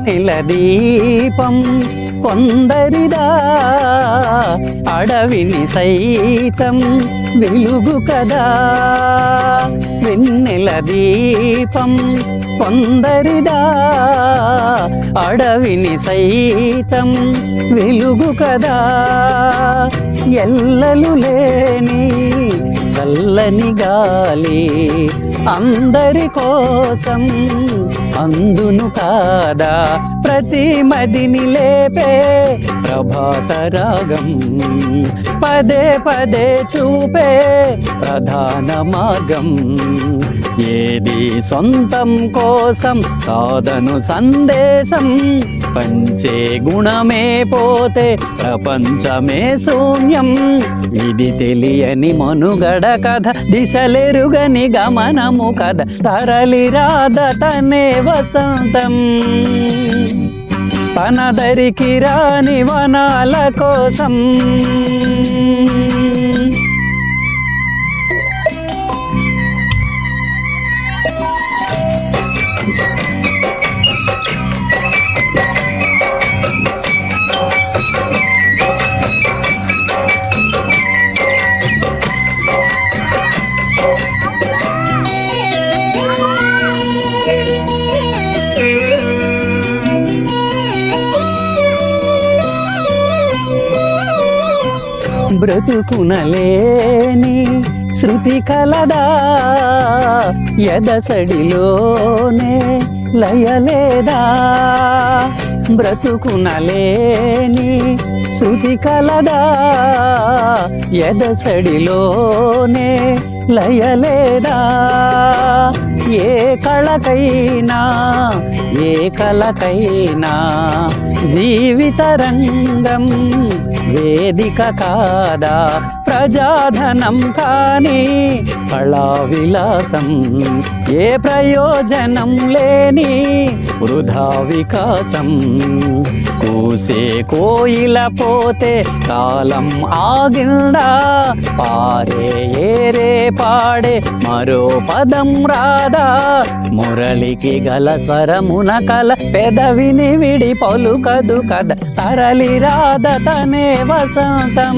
వెన్నెల దీపం కొందరిదా, అడవిని సైతం వెలుగు కదా. వెన్నెల దీపం కొందరిదా, అడవిని సైతం వెలుగు కదా. ఎల్లలు లేని చల్లని గాలి అందరి కోసం అందును కాదా. ప్రతి మదిని లేపే ప్రభాత రాగం పదే పదే చూపే ప్రధాన మార్గం. ఏది సొంతం కోసం కాదను సందేశం, పంచే గుణమే పోతే ప్రపంచమే శూన్యం. ఇది తెలియని మనుగడ కథ, దిశలెరుగని గమనము కథ. తరలిరాద తనే వసంతం, తన దరికి రాని వనాల కోసం. బ్రతుకునలేని శృతి కలదా, ఎదసడిలోనే లయలేదా. బ్రతుకునలేని శృతి కలదా, ఎదసడిలోనే లయలేదా. ఏ కళకైనా ఏ కళకైనా జీవిత రంగం వేదిక కాదా. ప్రజాధనం కాని కళా విలాసం, ఏ ప్రయోజనం లేని వృధా వికాసం. కూసే కోయిల పోతే కాలం ఆగిందా, పారే ఏరే పాడే మరో పదం రాదా. మురళికి గల స్వరమున కల పెదవిని విడి పలుకదు కద. తరలిరాద తనే వసంతం,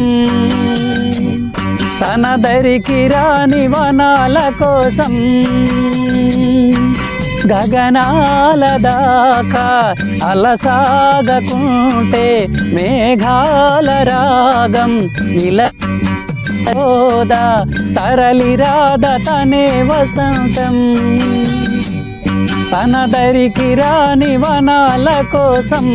తన దరికి రాని వనాల కోసం. గగనాల దాకా అలసాగకుంటే మేఘాల రాగం నిలదా. తరలిరాద తనే వసంతం, తన దరికి రాని వనాల కోసం.